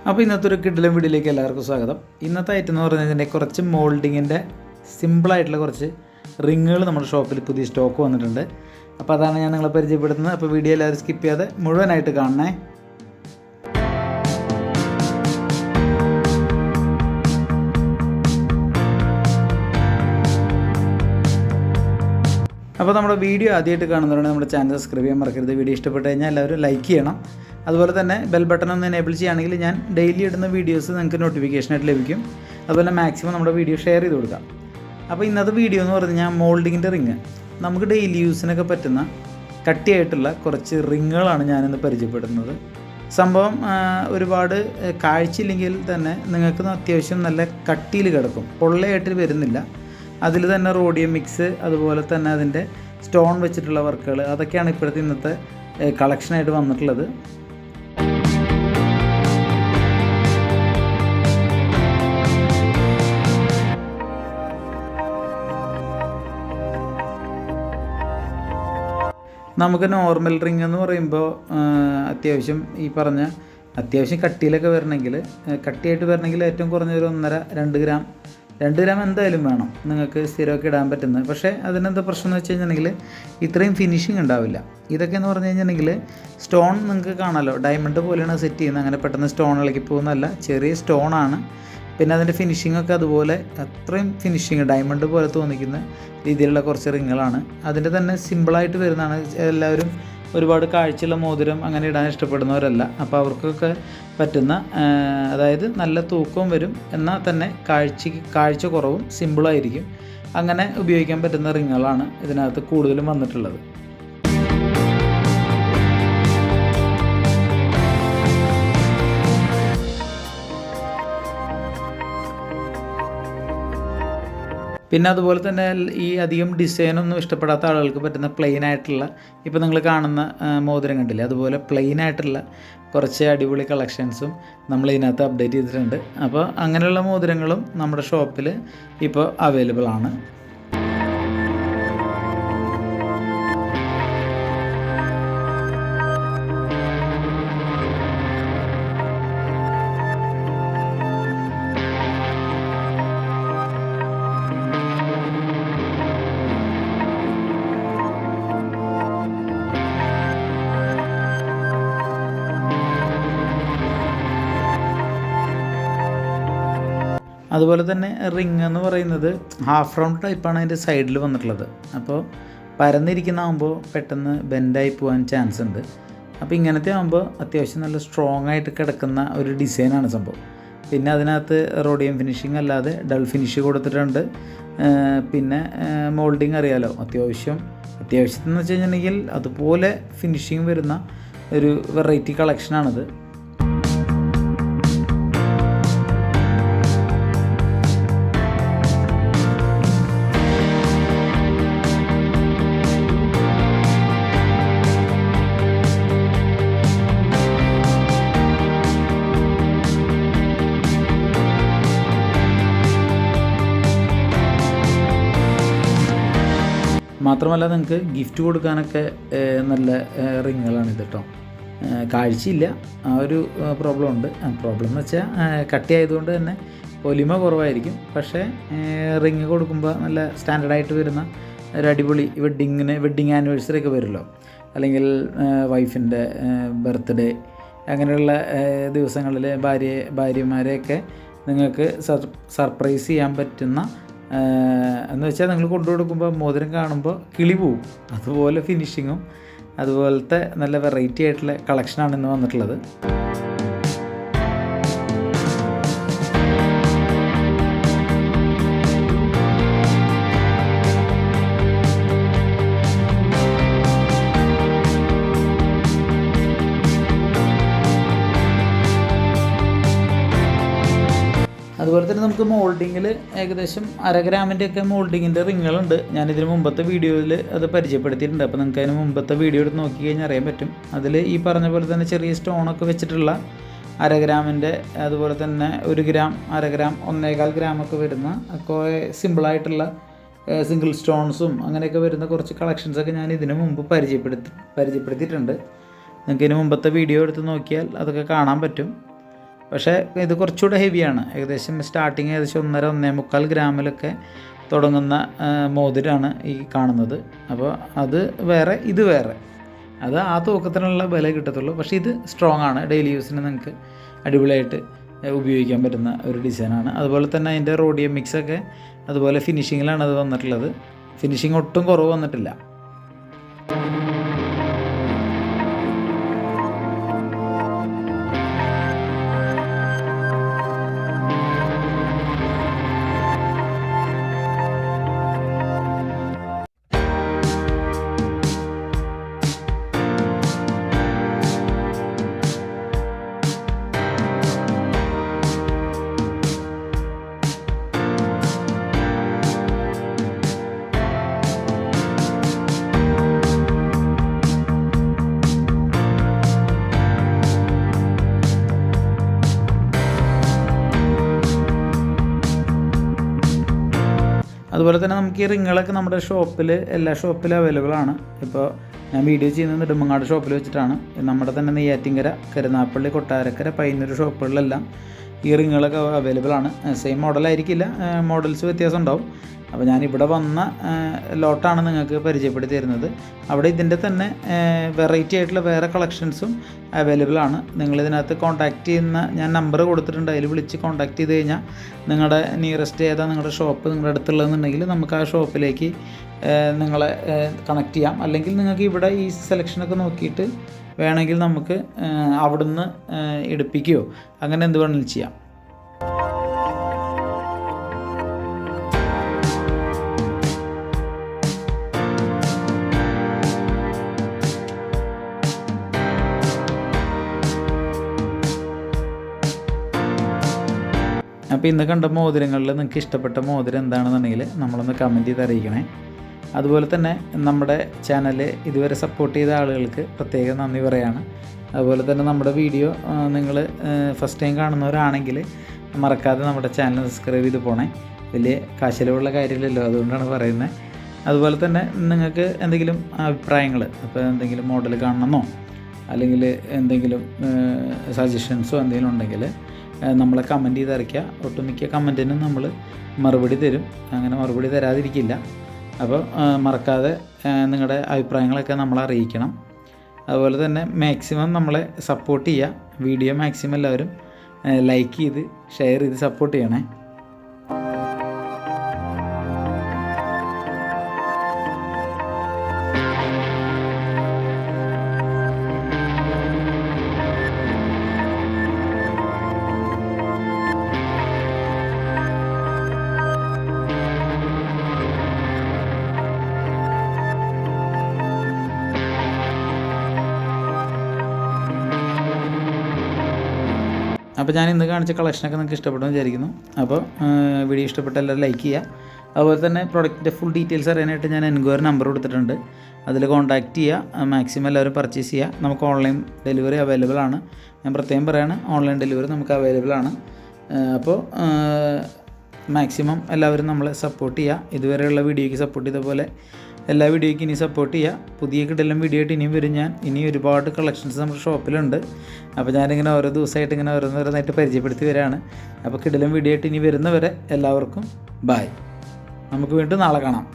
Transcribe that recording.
അപ്പോൾ ഇന്നത്തെ ഒരു കിടിലൻ വീഡിയോയിലേക്ക് എല്ലാവർക്കും സ്വാഗതം. ഇന്നത്തെ ഐറ്റം എന്ന് പറഞ്ഞാൽ കുറച്ച് മോൾഡിങ്ങിൻ്റെ സിമ്പിളായിട്ടുള്ള കുറച്ച് റിങ്ങുകൾ നമ്മുടെ ഷോപ്പിൽ പുതിയ സ്റ്റോക്ക് വന്നിട്ടുണ്ട്. അപ്പോൾ അതാണ് ഞാൻ നിങ്ങളെ പരിചയപ്പെടുത്തുന്നത്. അപ്പോൾ വീഡിയോ എല്ലാവരും സ്കിപ്പ് ചെയ്യാതെ മുഴുവനായിട്ട് കാണണേ. അപ്പോൾ നമ്മുടെ വീഡിയോ ആദ്യമായിട്ട് കാണുന്നവരാണെങ്കിൽ നമ്മുടെ ചാനൽ സബ്സ്ക്രൈബ് ചെയ്യാൻ മറക്കരുത്. വീഡിയോ ഇഷ്ടപ്പെട്ട് കഴിഞ്ഞാൽ എല്ലാവരും ലൈക്ക് ചെയ്യണം. അതുപോലെ തന്നെ ബെൽ ബട്ടൺ ഒന്ന് എനേബിൾ ചെയ്യുകയാണെങ്കിൽ ഞാൻ ഡെയിലി ഇടുന്ന വീഡിയോസ് നിങ്ങൾക്ക് നോട്ടിഫിക്കേഷനായിട്ട് ലഭിക്കും. അതുപോലെ മാക്സിമം നമ്മുടെ വീഡിയോ ഷെയർ ചെയ്ത് കൊടുക്കാം. അപ്പോൾ ഇന്നത്തെ വീഡിയോ എന്ന് പറഞ്ഞു കഴിഞ്ഞാൽ മോൾഡിങ്ങിൻ്റെ റിങ്, നമുക്ക് ഡെയിലി യൂസിനൊക്കെ പറ്റുന്ന കട്ടിയായിട്ടുള്ള കുറച്ച് റിങ്ങുകളാണ് ഞാനിന്ന് പരിചയപ്പെടുന്നത്. സംഭവം ഒരുപാട് കാഴ്ചയില്ലെങ്കിൽ തന്നെ നിങ്ങൾക്ക് അത്യാവശ്യം നല്ല കട്ടിയിൽ കിടക്കും, പൊള്ളയായിട്ട് വരുന്നില്ല. അതിൽ തന്നെ റോഡിയം മിക്സ്, അതുപോലെ തന്നെ അതിൻ്റെ സ്റ്റോൺ വെച്ചിട്ടുള്ള വർക്കുകൾ, അതൊക്കെയാണ് ഇപ്പോഴത്തെ ഇന്നത്തെ കളക്ഷനായിട്ട് വന്നിട്ടുള്ളത്. നമുക്ക് നോർമൽ റിങ് എന്ന് പറയുമ്പോൾ അത്യാവശ്യം ഈ പറഞ്ഞ അത്യാവശ്യം കട്ടിയിലൊക്കെ വരണമെങ്കിൽ, കട്ടിയായിട്ട് വരണമെങ്കിൽ ഏറ്റവും കുറഞ്ഞൊരു 1.5-2 ഗ്രാം എന്തായാലും വേണം നിങ്ങൾക്ക് സ്ഥിരമൊക്കെ ഇടാൻ പറ്റുന്നത്. പക്ഷേ അതിനെന്താ പ്രശ്നം എന്ന് വെച്ച് കഴിഞ്ഞിട്ടുണ്ടെങ്കിൽ ഇത്രയും ഫിനിഷിങ് ഉണ്ടാവില്ല. ഇതൊക്കെ എന്ന് പറഞ്ഞു കഴിഞ്ഞിട്ടുണ്ടെങ്കിൽ സ്റ്റോൺ നിങ്ങൾക്ക് കാണാമല്ലോ, ഡയമണ്ട് പോലെയാണ് സെറ്റ് ചെയ്യുന്നത്. അങ്ങനെ പെട്ടെന്ന് സ്റ്റോൺ ഇളക്കി പോകുന്നതല്ല, ചെറിയ സ്റ്റോണാണ്. പിന്നെ അതിൻ്റെ ഫിനിഷിങ്ങൊക്കെ അതുപോലെ അത്രയും ഫിനിഷിങ് ഡയമണ്ട് പോലെ തോന്നിക്കുന്ന രീതിയിലുള്ള കുറച്ച് റിങ്ങുകളാണ്. അതിൻ്റെ തന്നെ സിമ്പിളായിട്ട് വരുന്നതാണ്. എല്ലാവരും ഒരുപാട് കാഴ്ചയുള്ള മോതിരം അങ്ങനെ ഇടാൻ ഇഷ്ടപ്പെടുന്നവരല്ല. അപ്പോൾ അവർക്കൊക്കെ പറ്റുന്ന, അതായത് നല്ല തൂക്കവും വരും, എന്നാൽ തന്നെ കാഴ്ച കുറവും സിമ്പിളായിരിക്കും, അങ്ങനെ ഉപയോഗിക്കാൻ പറ്റുന്ന റിങ്ങുകളാണ് ഇതിനകത്ത് കൂടുതലും വന്നിട്ടുള്ളത്. പിന്നെ അതുപോലെ തന്നെ ഈ അധികം ഡിസൈനൊന്നും ഇഷ്ടപ്പെടാത്ത ആളുകൾക്ക് പറ്റുന്ന പ്ലെയിൻ ആയിട്ടുള്ള, ഇപ്പോൾ നിങ്ങൾ കാണുന്ന മോതിരം കണ്ടില്ലേ, അതുപോലെ പ്ലെയിൻ ആയിട്ടുള്ള കുറച്ച് അടിപൊളി കളക്ഷൻസും നമ്മൾ ഇതിനകത്ത് അപ്ഡേറ്റ് ചെയ്തിട്ടുണ്ട്. അപ്പോൾ അങ്ങനെയുള്ള മോതിരങ്ങളും നമ്മുടെ ഷോപ്പിൽ ഇപ്പോൾ അവൈലബിൾ ആണ്. അതുപോലെ തന്നെ റിങ് എന്ന് പറയുന്നത് ഹാഫ് റൗണ്ട് ടൈപ്പാണ് അതിൻ്റെ സൈഡിൽ വന്നിട്ടുള്ളത്. അപ്പോൾ പരന്നിരിക്കുന്നതാകുമ്പോൾ പെട്ടെന്ന് ബെൻഡായി പോകാൻ ചാൻസ് ഉണ്ട്. അപ്പോൾ ഇങ്ങനത്തെ ആകുമ്പോൾ അത്യാവശ്യം നല്ല സ്ട്രോങ് ആയിട്ട് കിടക്കുന്ന ഒരു ഡിസൈനാണ് സംഭവം. പിന്നെ അതിനകത്ത് റോഡിയം ഫിനിഷിങ് അല്ലാതെ ഡൾ ഫിനിഷ് കൊടുത്തിട്ടുണ്ട്. പിന്നെ മോൾഡിങ് അറിയാലോ, അത്യാവശ്യമെന്ന് വെച്ച് കഴിഞ്ഞിട്ടുണ്ടെങ്കിൽ അതുപോലെ ഫിനിഷിങ് വരുന്ന ഒരു വെറൈറ്റി കളക്ഷനാണിത്. മാത്രമല്ല നിങ്ങൾക്ക് ഗിഫ്റ്റ് കൊടുക്കാനൊക്കെ നല്ല റിങ്ങുകളാണ് ഇത് കേട്ടോ. കാഴ്ചയില്ല, ആ ഒരു പ്രോബ്ലം ഉണ്ട്. പ്രോബ്ലം എന്ന് വെച്ചാൽ കട്ടിയായതുകൊണ്ട് തന്നെ പൊലിമ കുറവായിരിക്കും. പക്ഷേ റിങ് കൊടുക്കുമ്പോൾ നല്ല സ്റ്റാൻഡേർഡായിട്ട് വരുന്ന ഒരു അടിപൊളി വെഡ്ഡിങ് ആനിവേഴ്സറി ഒക്കെ വരുമല്ലോ, അല്ലെങ്കിൽ വൈഫിൻ്റെ ബർത്ത്ഡേ അങ്ങനെയുള്ള ദിവസങ്ങളിൽ ഭാര്യമാരെയൊക്കെ നിങ്ങൾക്ക് സർപ്രൈസ് ചെയ്യാൻ പറ്റുന്ന, എന്ന് വെച്ചാൽ നിങ്ങൾ കൊണ്ടു കൊടുക്കുമ്പോൾ മോതിരം കാണുമ്പോൾ കിളി പോവും, അതുപോലെ ഫിനിഷിങ്ങും അതുപോലത്തെ നല്ല വെറൈറ്റി ആയിട്ടുള്ള കളക്ഷനാണ് ഇന്ന് വന്നിട്ടുള്ളത്. അതുപോലെ തന്നെ നമുക്ക് മോൾഡിങ്ങിൽ ഏകദേശം 1/2 ഗ്രാമിൻ്റെയൊക്കെ മോൾഡിങ്ങിൻ്റെ റിങ്ങുകളുണ്ട്. ഞാനിതിന് മുമ്പത്തെ വീഡിയോയിൽ അത് പരിചയപ്പെടുത്തിയിട്ടുണ്ട്. അപ്പോൾ നിങ്ങൾക്ക് അതിന് മുമ്പത്തെ വീഡിയോ എടുത്ത് നോക്കി കഴിഞ്ഞാൽ അറിയാൻ പറ്റും. അതിൽ ഈ പറഞ്ഞ പോലെ തന്നെ ചെറിയ സ്റ്റോണൊക്കെ വെച്ചിട്ടുള്ള 1/2 ഗ്രാമിൻ്റെ, അതുപോലെ തന്നെ 1 ഗ്രാം, 1/2 ഗ്രാം, 1.25 ഗ്രാമൊക്കെ വരുന്ന സിമ്പിളായിട്ടുള്ള സിംഗിൾ സ്റ്റോൺസും അങ്ങനെയൊക്കെ വരുന്ന കുറച്ച് കളക്ഷൻസൊക്കെ ഞാൻ ഇതിനു മുമ്പ് പരിചയപ്പെടുത്തിയിട്ടുണ്ട്. നിങ്ങൾക്ക് ഇതിന് മുമ്പത്തെ വീഡിയോ എടുത്ത് നോക്കിയാൽ അതൊക്കെ കാണാൻ പറ്റും. പക്ഷേ ഇത് കുറച്ചുകൂടെ ഹെവിയാണ്. ഏകദേശം സ്റ്റാർട്ടിങ് ഏകദേശം 1.5-1.25 ഗ്രാമിലൊക്കെ തുടങ്ങുന്ന മോതിരമാണ് ഈ കാണുന്നത്. അപ്പോൾ അത് വേറെ, ഇത് വേറെ. അത് ആ തൂക്കത്തിനുള്ള വില കിട്ടത്തുള്ളൂ. പക്ഷേ ഇത് സ്ട്രോങ് ആണ്, ഡെയിലി യൂസിന് നിങ്ങൾക്ക് അടിപൊളിയായിട്ട് ഉപയോഗിക്കാൻ പറ്റുന്ന ഒരു ഡിസൈനാണ്. അതുപോലെ തന്നെ അതിൻ്റെ റോഡിയം മിക്സൊക്കെ അതുപോലെ ഫിനിഷിങ്ങിലാണ് അത് വന്നിട്ടുള്ളത്. ഫിനിഷിങ് ഒട്ടും കുറവ് വന്നിട്ടില്ല. അതുപോലെ തന്നെ നമുക്ക് ഈ റിങ്ങുകളൊക്കെ നമ്മുടെ ഷോപ്പിൽ, എല്ലാ ഷോപ്പിലും അവൈലബിൾ ആണ്. ഇപ്പോൾ ഞാൻ വീഡിയോ ചെയ്യുന്നത് നെടുമങ്ങാട് ഷോപ്പിൽ വെച്ചിട്ടാണ്. നമ്മുടെ തന്നെ നെയ്യാറ്റിൻകര, കരുനാഗപ്പള്ളി, കൊട്ടാരക്കര, പയ്യന്നൂർ ഷോപ്പുകളിലെല്ലാം ഈ റിങ്ങുകളൊക്കെ അവൈലബിൾ ആണ്. സെയിം മോഡലായിരിക്കില്ല, മോഡൽസ് വ്യത്യാസം ഉണ്ടാവും. അപ്പോൾ ഞാനിവിടെ വന്ന ലോട്ടാണ് നിങ്ങൾക്ക് പരിചയപ്പെടുത്തി തരുന്നത്. അവിടെ ഇതിൻ്റെ തന്നെ വെറൈറ്റി ആയിട്ടുള്ള വേറെ കളക്ഷൻസും അവൈലബിൾ ആണ്. നിങ്ങളിതിനകത്ത് കോൺടാക്റ്റ് ചെയ്യുന്ന, ഞാൻ നമ്പർ കൊടുത്തിട്ടുണ്ട്, അതിൽ വിളിച്ച് കോൺടാക്റ്റ് ചെയ്ത് കഴിഞ്ഞാൽ നിങ്ങളുടെ നിയറസ്റ്റ് ഏതാ നിങ്ങളുടെ ഷോപ്പ് നിങ്ങളുടെ അടുത്തുള്ളതെന്നുണ്ടെങ്കിൽ നമുക്ക് ആ ഷോപ്പിലേക്ക് നിങ്ങളെ കണക്ട് ചെയ്യാം. അല്ലെങ്കിൽ നിങ്ങൾക്ക് ഇവിടെ ഈ സെലക്ഷനൊക്കെ നോക്കിയിട്ട് വേണമെങ്കിൽ നമുക്ക് അവിടുന്ന് എടുപ്പിക്കുകയോ അങ്ങനെ എന്ത് വേണമെങ്കിലും ചെയ്യാം. അപ്പോൾ ഇന്ന് കണ്ട മോതിരങ്ങളിൽ നിങ്ങൾക്ക് ഇഷ്ടപ്പെട്ട മോതിരം എന്താണെന്നുണ്ടെങ്കിൽ നമ്മളൊന്ന് കമൻറ്റ് ചെയ്ത് അറിയിക്കണേ. അതുപോലെ തന്നെ നമ്മുടെ ചാനൽ ഇതുവരെ സപ്പോർട്ട് ചെയ്ത ആളുകൾക്ക് പ്രത്യേകം നന്ദി പറയാണ്. അതുപോലെ തന്നെ നമ്മുടെ വീഡിയോ നിങ്ങൾ ഫസ്റ്റ് ടൈം കാണുന്നവരാണെങ്കിൽ മറക്കാതെ നമ്മുടെ ചാനൽ സബ്സ്ക്രൈബ് ചെയ്ത് പോണേ. വലിയ കാശിലുള്ള കാര്യമില്ലല്ലോ, അതുകൊണ്ടാണ് പറയുന്നത്. അതുപോലെ തന്നെ നിങ്ങൾക്ക് എന്തെങ്കിലും അഭിപ്രായങ്ങൾ, അപ്പോൾ എന്തെങ്കിലും മോഡൽ കാണണമെന്നോ അല്ലെങ്കിൽ എന്തെങ്കിലും സജഷൻസോ എന്തെങ്കിലും ഉണ്ടെങ്കിൽ നമ്മളെ കമൻറ്റ് ചെയ്ത് അറിയിക്കുക. ഒട്ടുമിക്ക കമൻറ്റിനും നമ്മൾ മറുപടി തരും, അങ്ങനെ മറുപടി തരാതിരിക്കില്ല. അപ്പോൾ മറക്കാതെ നിങ്ങളുടെ അഭിപ്രായങ്ങളൊക്കെ നമ്മളെ അറിയിക്കണം. അതുപോലെ തന്നെ മാക്സിമം നമ്മളെ സപ്പോർട്ട് ചെയ്യുക. വീഡിയോ മാക്സിമം എല്ലാവരും ലൈക്ക് ചെയ്ത് ഷെയർ ചെയ്ത് സപ്പോർട്ട് ചെയ്യണേ. അപ്പോൾ ഞാൻ ഇന്ന് കാണിച്ച കളക്ഷനൊക്കെ നിങ്ങൾക്ക് ഇഷ്ടപ്പെടുമെന്ന് വിചാരിക്കുന്നു. അപ്പോൾ വീഡിയോ ഇഷ്ടപ്പെട്ട എല്ലാവരും ലൈക്ക് ചെയ്യുക. അതുപോലെ തന്നെ പ്രൊഡക്റ്റിൻ്റെ ഫുൾ ഡീറ്റെയിൽസ് അറിയാനായിട്ട് ഞാൻ എൻക്വയറി നമ്പർ കൊടുത്തിട്ടുണ്ട്, അതിൽ കോൺടാക്റ്റ് ചെയ്യുക. മാക്സിമം എല്ലാവരും പർച്ചേസ് ചെയ്യുക. നമുക്ക് ഓൺലൈൻ ഡെലിവറി അവൈലബിൾ ആണ്. ഞാൻ പ്രത്യേകം പറയുകയാണ്, ഓൺലൈൻ ഡെലിവറി നമുക്ക് അവൈലബിൾ ആണ്. അപ്പോൾ മാക്സിമം എല്ലാവരും നമ്മളെ സപ്പോർട്ട് ചെയ്യുക. ഇതുവരെയുള്ള വീഡിയോയ്ക്ക് സപ്പോർട്ട് ചെയ്ത പോലെ എല്ലാ വീഡിയോയ്ക്കും ഇനി സപ്പോർട്ട് ചെയ്യുക. പുതിയ കിടെല്ലാം വീഡിയോ ആയിട്ട് ഇനിയും വരും. ഇനി ഒരുപാട് കളക്ഷൻസ് നമ്മുടെ ഷോപ്പിലുണ്ട്. അപ്പോൾ ഞാനിങ്ങനെ ഓരോ ദിവസമായിട്ട് ഇങ്ങനെ ഓരോന്നോരോന്നായിട്ട് പരിചയപ്പെടുത്തി വരികയാണ്. അപ്പോൾ കിടെല്ലാം വീഡിയോ ആയിട്ട് ഇനി വരുന്നവരെ എല്ലാവർക്കും ബായ്. നമുക്ക് വീണ്ടും നാളെ കാണാം.